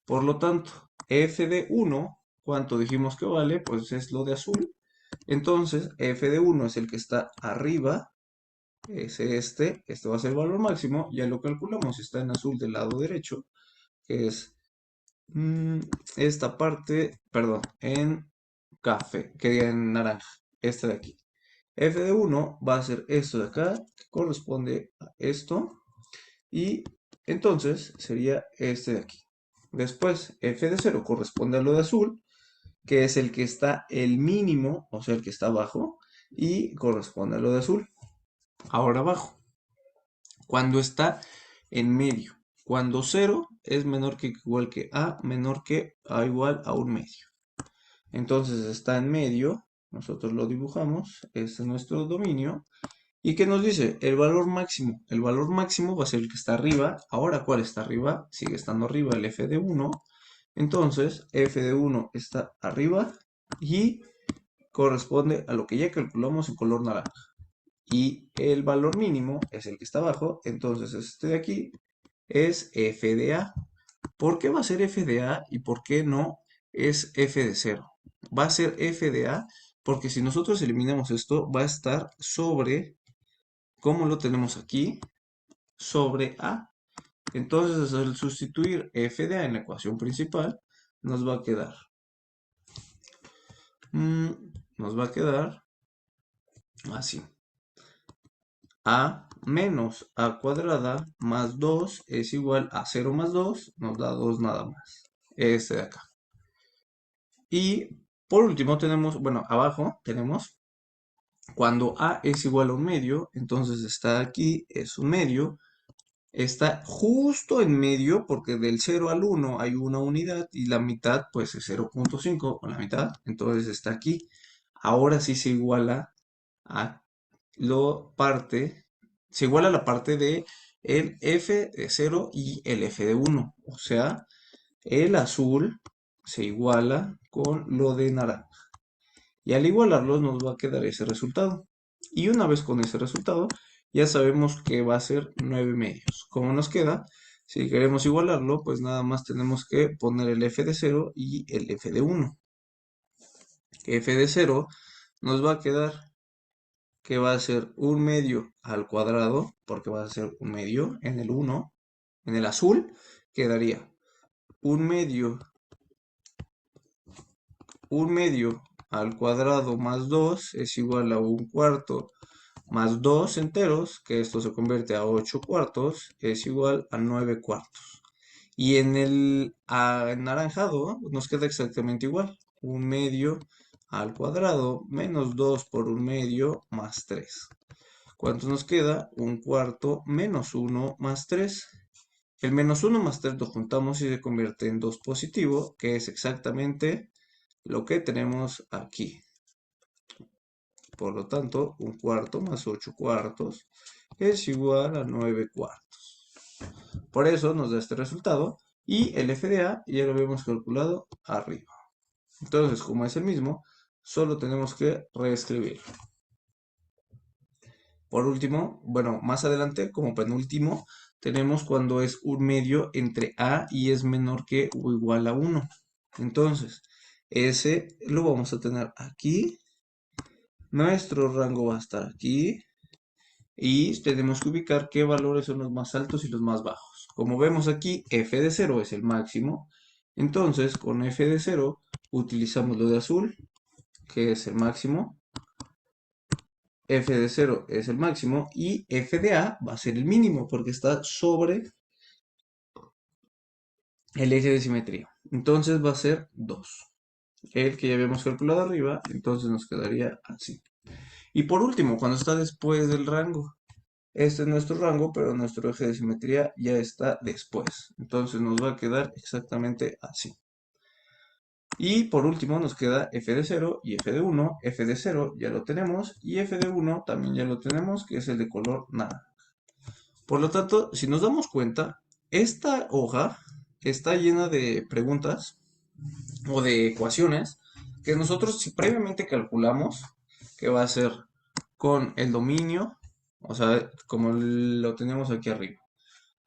Por lo tanto, f de 1, ¿cuánto dijimos que vale? Pues es lo de azul. Entonces, f de 1 es el que está arriba, es este va a ser el valor máximo, ya lo calculamos, está en azul del lado derecho, que es esta parte, perdón, en café, que en naranja, este de aquí. F de 1 va a ser esto de acá, que corresponde a esto, y entonces sería este de aquí. Después, f de 0 corresponde a lo de azul, que es el que está el mínimo, o sea, el que está abajo, y corresponde a lo de azul. Ahora abajo, cuando está en medio, cuando 0 es menor que igual que A, menor que A igual a 1/2. Entonces está en medio, nosotros lo dibujamos, este es nuestro dominio. ¿Y qué nos dice? El valor máximo. El valor máximo va a ser el que está arriba. Ahora, ¿cuál está arriba? Sigue estando arriba el f de 1. Entonces, f de 1 está arriba y corresponde a lo que ya calculamos en color naranja. Y el valor mínimo es el que está abajo. Entonces, este de aquí es f de a. ¿Por qué va a ser f de a y por qué no es f de 0? Va a ser f de a porque si nosotros eliminamos esto, va a estar sobre, como lo tenemos aquí, sobre a. Entonces, al sustituir f de a en la ecuación principal, nos va a quedar, nos va a quedar así. A menos a cuadrada más 2 es igual a 0 más 2, nos da 2 nada más. Este de acá. Y por último tenemos, bueno, abajo tenemos, cuando a es igual a 1/2, entonces está aquí, es 1/2. Está justo en medio porque del 0 al 1 hay una unidad y la mitad pues es 0.5 o la mitad, entonces está aquí. Ahora sí se iguala a se iguala la parte de el f de 0 y el f de 1. O sea, el azul se iguala con lo de naranja. Y al igualarlos nos va a quedar ese resultado. Y una vez con ese resultado, ya sabemos que va a ser 9/2. ¿Cómo nos queda? Si queremos igualarlo, pues nada más tenemos que poner el f de 0 y el f de 1. F de 0 nos va a quedar que va a ser 1/2 al cuadrado, porque va a ser 1/2 en el 1. En el azul quedaría 1/2 al cuadrado más 2 es igual a 1/4 más 2 enteros, que esto se convierte a 8 cuartos, es igual a 9 cuartos. Y en el anaranjado nos queda exactamente igual. 1/2 al cuadrado menos 2 por 1/2 más 3. ¿Cuánto nos queda? 1/4 menos 1 más 3. El menos 1 más 3 lo juntamos y se convierte en 2 positivo, que es exactamente lo que tenemos aquí. Por lo tanto, 1/4 más 8 cuartos es igual a 9 cuartos. Por eso nos da este resultado y el FDA ya lo habíamos calculado arriba. Entonces, como es el mismo, solo tenemos que reescribirlo. Por último, bueno, más adelante, como penúltimo, tenemos cuando es 1/2 entre a y es menor que o igual a 1. Entonces, ese lo vamos a tener aquí. Nuestro rango va a estar aquí. Y tenemos que ubicar qué valores son los más altos y los más bajos. Como vemos aquí, f de 0 es el máximo. Entonces, con f de 0 utilizamos lo de azul, que es el máximo. F de 0 es el máximo y f de a va a ser el mínimo porque está sobre el eje de simetría. Entonces va a ser 2. El que ya habíamos calculado arriba, entonces nos quedaría así. Y por último, cuando está después del rango. Este es nuestro rango, pero nuestro eje de simetría ya está después. Entonces nos va a quedar exactamente así. Y por último nos queda f de 0 y f de 1. F de 0 ya lo tenemos y f de 1 también ya lo tenemos, que es el de color naranja. Por lo tanto, si nos damos cuenta, esta hoja está llena de preguntas o de ecuaciones que nosotros si previamente calculamos que va a ser con el dominio, o sea, como lo tenemos aquí arriba.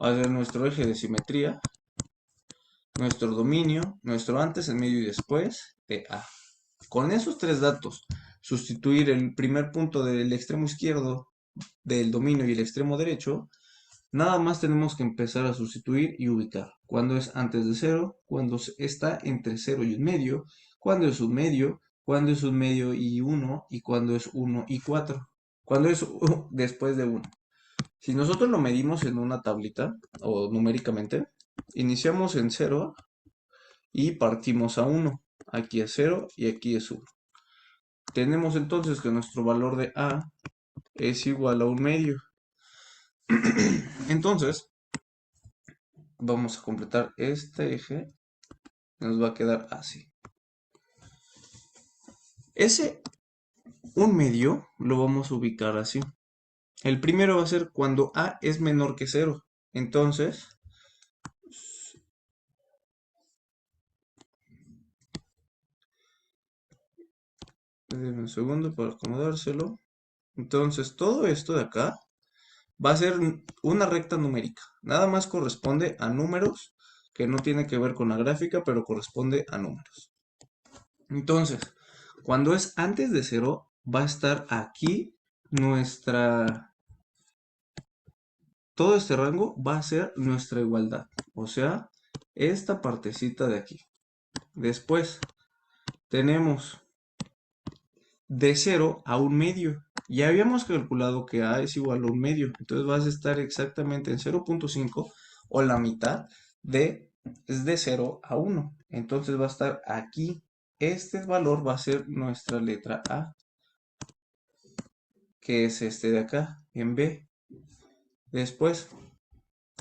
Va a ser nuestro eje de simetría, nuestro dominio, nuestro antes, en medio y después de A. Con esos tres datos, sustituir el primer punto del extremo izquierdo del dominio y el extremo derecho, nada más tenemos que empezar a sustituir y ubicar. Cuando es antes de 0, cuando está entre 0 y 1 medio, cuando es 1 medio, cuando es 1 medio y 1, y cuando es 1 y 4. Cuando es después de 1. Si nosotros lo medimos en una tablita o numéricamente, iniciamos en 0 y partimos a 1. Aquí es 0 y aquí es 1. Tenemos entonces que nuestro valor de A es igual a 1 medio. Entonces, vamos a completar este eje. Nos va a quedar así. Ese 1 medio lo vamos a ubicar así. El primero va a ser cuando A es menor que 0. Entonces, denme un segundo para acomodárselo. Entonces, todo esto de acá va a ser una recta numérica. Nada más corresponde a números que no tiene que ver con la gráfica, pero corresponde a números. Entonces, cuando es antes de 0, va a estar aquí nuestra... Todo este rango va a ser nuestra igualdad. O sea, esta partecita de aquí. Después, tenemos de 0 a 1 medio. Ya habíamos calculado que A es igual a 1 medio. Entonces vas a estar exactamente en 0.5 o la mitad es de 0 a 1. Entonces va a estar aquí. Este valor va a ser nuestra letra A, que es este de acá, en B. Después,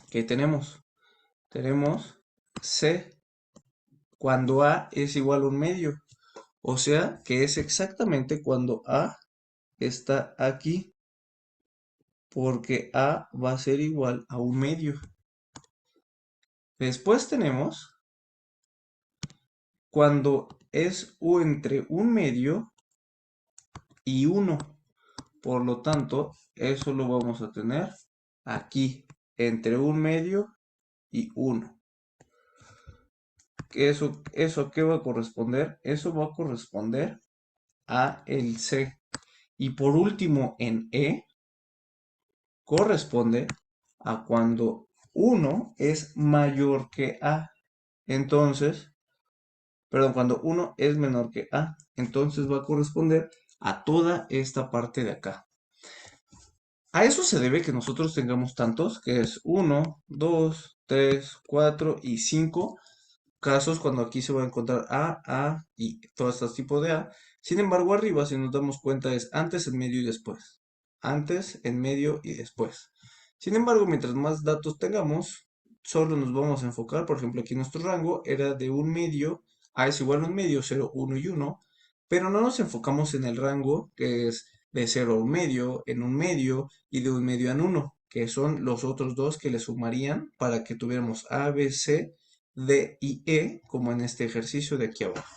¿qué tenemos? Tenemos C, cuando A es igual a 1 medio. O sea, que es exactamente cuando A está aquí, porque A va a ser igual a 1 medio. Después tenemos cuando es U entre 1 medio y 1. Por lo tanto, eso lo vamos a tener aquí, entre 1 medio y 1. ¿Eso a qué va a corresponder? Eso va a corresponder a el C. Y por último, en E, corresponde a cuando 1 es mayor que A. Entonces, perdón, cuando 1 es menor que A. Entonces va a corresponder a toda esta parte de acá. A eso se debe que nosotros tengamos tantos, que es 1, 2, 3, 4 y 5 casos cuando aquí se va a encontrar A y todos estos tipos de A. Sin embargo, arriba, si nos damos cuenta, es antes, en medio y después. Antes, en medio y después. Sin embargo, mientras más datos tengamos, solo nos vamos a enfocar, por ejemplo, aquí nuestro rango era de 1 medio, A es igual a 1 medio, 0, 1 y 1, pero no nos enfocamos en el rango que es de 0 a 1 medio, en 1 medio y de 1 medio en 1, que son los otros dos que le sumarían para que tuviéramos A, B, C, D y E, como en este ejercicio de aquí abajo.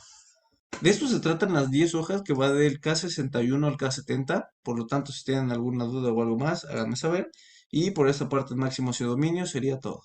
De esto se tratan las 10 hojas que va del K61 al K70, por lo tanto si tienen alguna duda o algo más, háganme saber. Y por esta parte máximos y dominio sería todo.